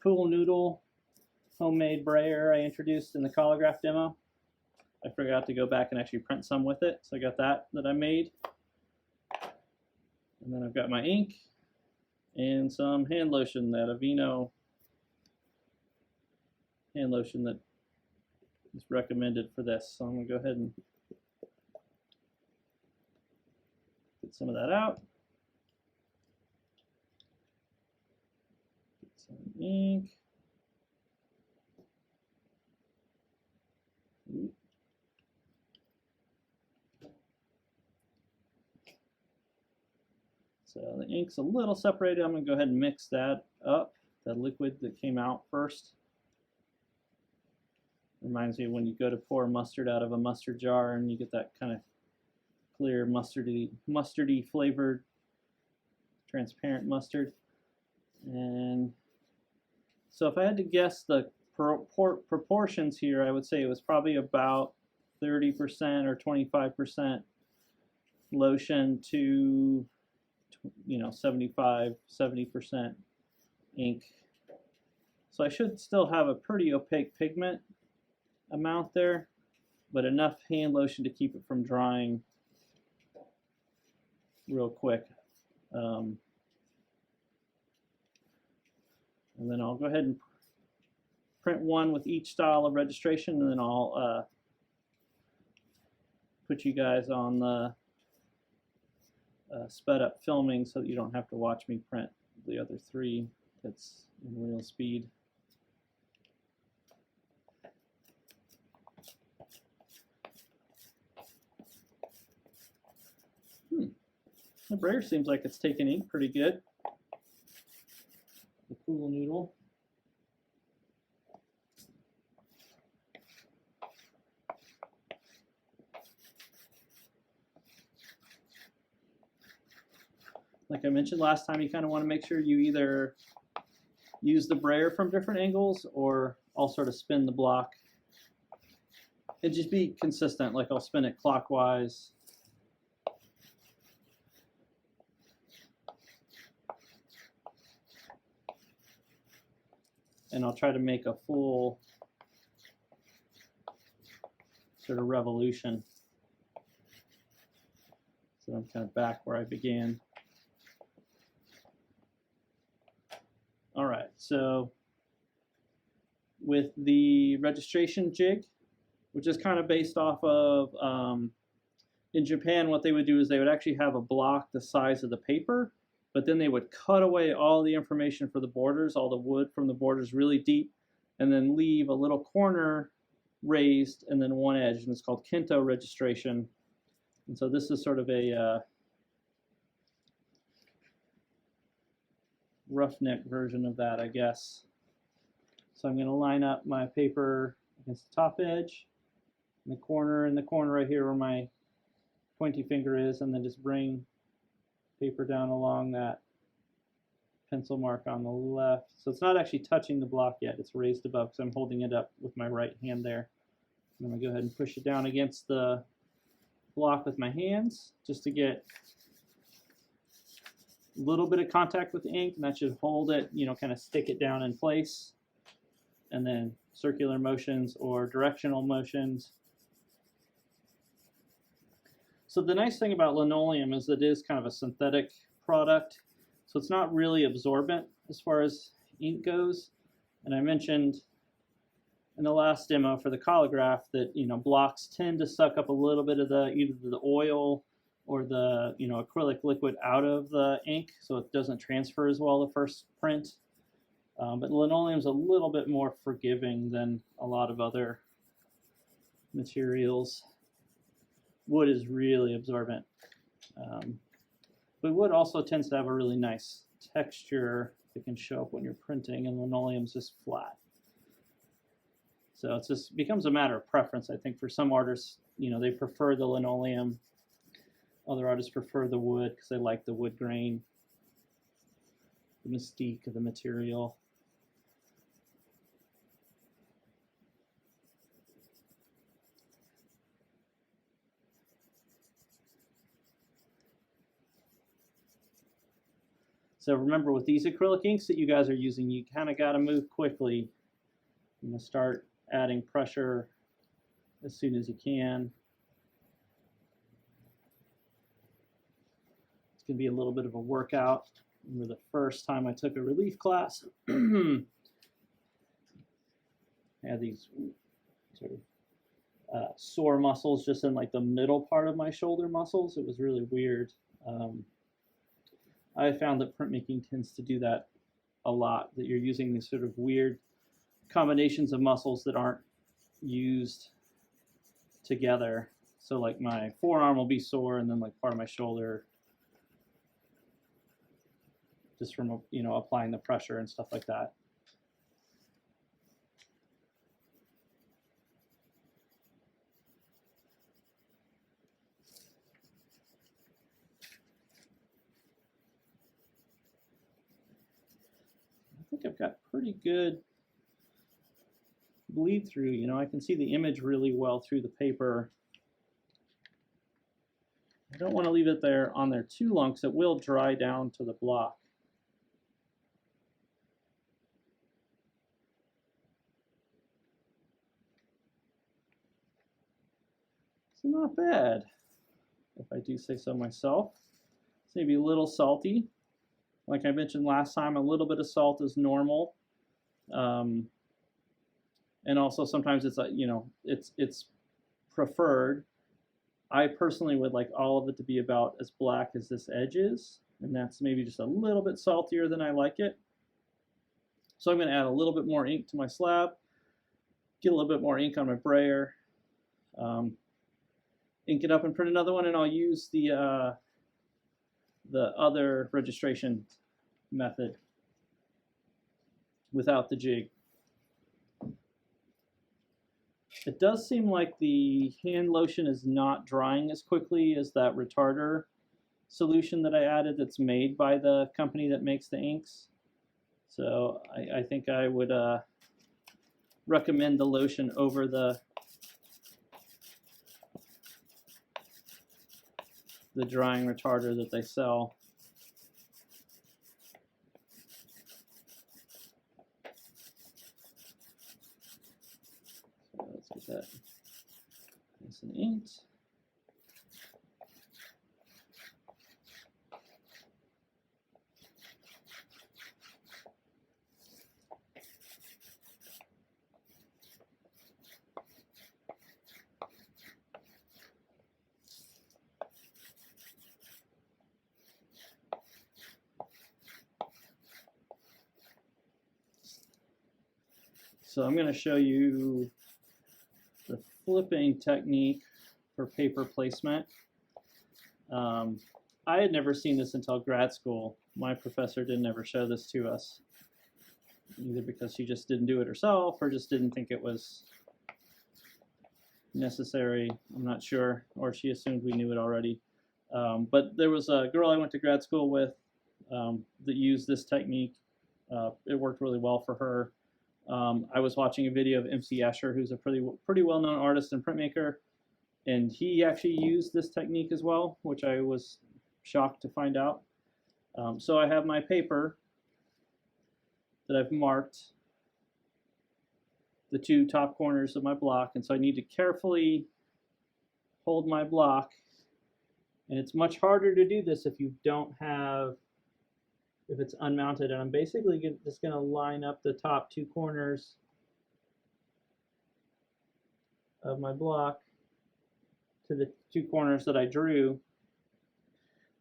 cool noodle homemade brayer I introduced in the Colograph demo. I forgot to go back and actually print some with it, so I got that I made. And then I've got my ink and some hand lotion, that Aveeno hand lotion that is recommended for this. So I'm going to go ahead and get some of that out. Get some ink. So the ink's a little separated. I'm going to go ahead and mix that up, the liquid that came out first. Reminds me of when you go to pour mustard out of a mustard jar and you get that kind of clear mustardy flavored transparent mustard. And so if I had to guess the proportions here, I would say it was probably about 30% or 25% lotion to 70% ink. So I should still have a pretty opaque pigment amount there, but enough hand lotion to keep it from drying real quick. And then I'll go ahead and print one with each style of registration, and then I'll put you guys on the sped up filming so that you don't have to watch me print the other three. That's in real speed. The brayer seems like it's taking ink pretty good. The cool noodle. Like I mentioned last time, you kind of want to make sure you either use the brayer from different angles or I'll sort of spin the block. And just be consistent, like I'll spin it clockwise. And I'll try to make a full sort of revolution. So I'm kind of back where I began. All right, so with the registration jig, which is kind of based off of, in Japan, what they would do is they would actually have a block the size of the paper, but then they would cut away all the information for the borders, all the wood from the borders really deep, and then leave a little corner raised and then one edge, and it's called Kento registration. And so this is sort of a roughneck version of that, I guess. So I'm going to line up my paper against the top edge, in the corner right here where my pointy finger is, and then just bring paper down along that pencil mark on the left. So it's not actually touching the block yet, it's raised above because I'm holding it up with my right hand there. I'm going to go ahead and push it down against the block with my hands just to get a little bit of contact with the ink, and that should hold it, kind of stick it down in place. And then circular motions or directional motions. So the nice thing about linoleum is that it is kind of a synthetic product, so it's not really absorbent as far as ink goes. And I mentioned in the last demo for the Colograph that blocks tend to suck up a little bit of either the oil or the acrylic liquid out of the ink, so it doesn't transfer as well the first print. But linoleum is a little bit more forgiving than a lot of other materials. Wood is really absorbent. But wood also tends to have a really nice texture that can show up when you're printing, and linoleum is just flat. So it just becomes a matter of preference. I think for some artists, they prefer the linoleum. Other artists prefer the wood because they like the wood grain, the mystique of the material. So remember, with these acrylic inks that you guys are using, you kind of got to move quickly. I'm going to start adding pressure as soon as you can. It's going to be a little bit of a workout. Remember the first time I took a relief class, I had these sort of sore muscles just in like the middle part of my shoulder muscles. It was really weird. I found that printmaking tends to do that a lot, that you're using these sort of weird combinations of muscles that aren't used together. So like my forearm will be sore and then like part of my shoulder just from, you know, applying the pressure and stuff like that. I think I've got pretty good bleed through. You know, I can see the image really well through the paper. I don't want to leave it there on there too long because it will dry down to the block. It's not bad, if I do say so myself. It's maybe a little salty. Like I mentioned last time, a little bit of salt is normal. And also sometimes it's, you know, it's preferred. I personally would like all of it to be about as black as this edge is, and that's maybe just a little bit saltier than I like it. So I'm going to add a little bit more ink to my slab, get a little bit more ink on my brayer, ink it up and print another one, and I'll use the other registration method without the jig. It does seem like the hand lotion is not drying as quickly as that retarder solution that I added that's made by the company that makes the inks. So I think I would recommend the lotion over the drying retarder that they sell. So let's get that nice and inked. So I'm going to show you the flipping technique for paper placement. I had never seen this until grad school. My professor didn't ever show this to us, either because she just didn't do it herself or just didn't think it was necessary. I'm not sure, or she assumed we knew it already. But there was a girl I went to grad school with that used this technique. It worked really well for her. I was watching a video of MC Escher, who's a pretty well-known artist and printmaker, and he actually used this technique as well, which I was shocked to find out. So I have my paper that I've marked the two top corners of my block, and so I need to carefully hold my block, and it's much harder to do this if you don't have, if it's unmounted, and I'm basically just going to line up the top two corners of my block to the two corners that I drew.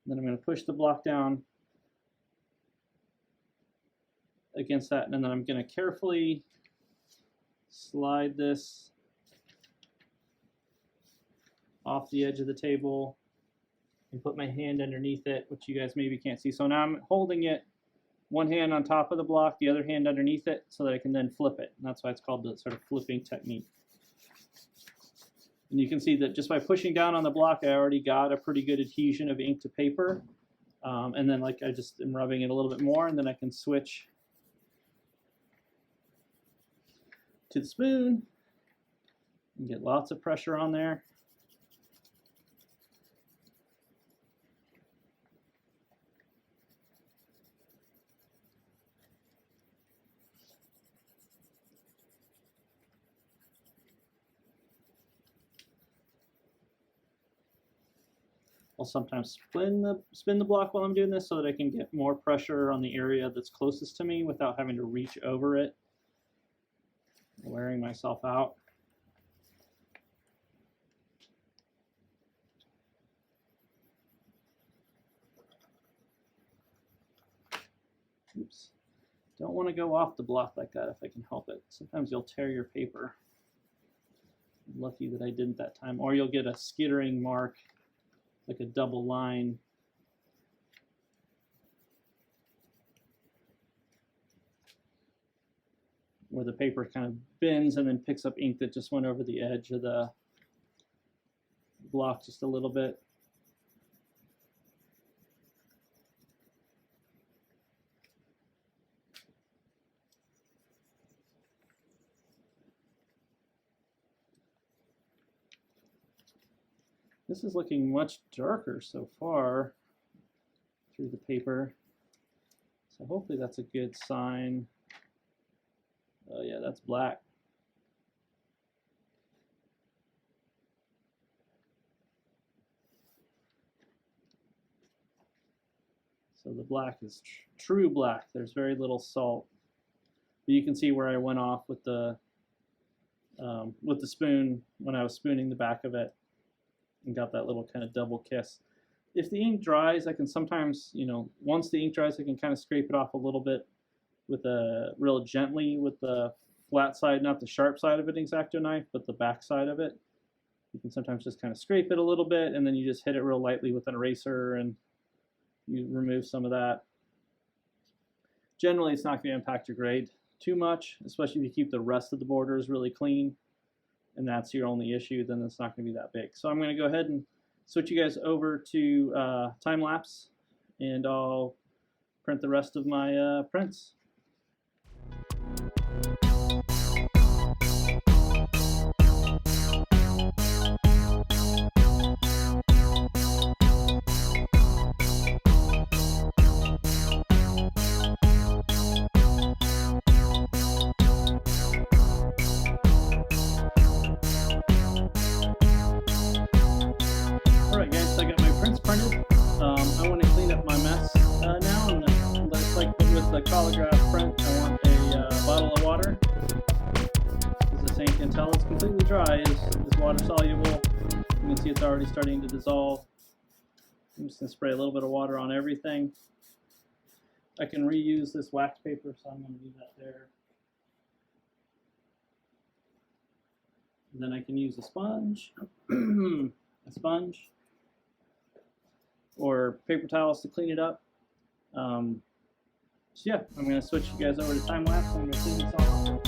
Then I'm going to push the block down against that, and then I'm going to carefully slide this off the edge of the table and put my hand underneath it, which you guys maybe can't see. So now I'm holding it, one hand on top of the block, the other hand underneath it, so that I can then flip it. And that's why it's called the sort of flipping technique. And you can see that just by pushing down on the block, I already got a pretty good adhesion of ink to paper. And then like I just am rubbing it a little bit more, and then I can switch to the spoon and get lots of pressure on there. I'll sometimes spin the block while I'm doing this so that I can get more pressure on the area that's closest to me without having to reach over it, wearing myself out. Oops. Don't want to go off the block like that if I can help it. Sometimes you'll tear your paper. I'm lucky that I didn't that time. Or you'll get a skittering mark, like a double line. Where the paper kind of bends and then picks up ink that just went over the edge of the block just a little bit. This is looking much darker so far through the paper. So hopefully that's a good sign. Oh yeah, that's black. So the black is true black. There's very little salt. But you can see where I went off with the spoon when I was spooning the back of it and got that little kind of double kiss. If the ink dries, I can sometimes, once the ink dries, I can kind of scrape it off a little bit with real gently with the flat side, not the sharp side of an X-Acto knife, but the back side of it. You can sometimes just kind of scrape it a little bit, and then you just hit it real lightly with an eraser, and you remove some of that. Generally, it's not going to impact your grade too much, especially if you keep the rest of the borders really clean, and that's your only issue, then it's not going to be that big. So I'm going to go ahead and switch you guys over to time-lapse, and I'll print the rest of my prints. Alright guys, so I got my prints printed. I want to clean up my mess now, and like with the Collagraph print, I want a bottle of water. As this ink can tell, it's completely dry. It's water soluble. You can see it's already starting to dissolve. I'm just going to spray a little bit of water on everything. I can reuse this wax paper, so I'm going to leave that there. And then I can use a sponge, or paper towels to clean it up. So yeah, I'm going to switch you guys over to time lapse. I'm going to clean this all up.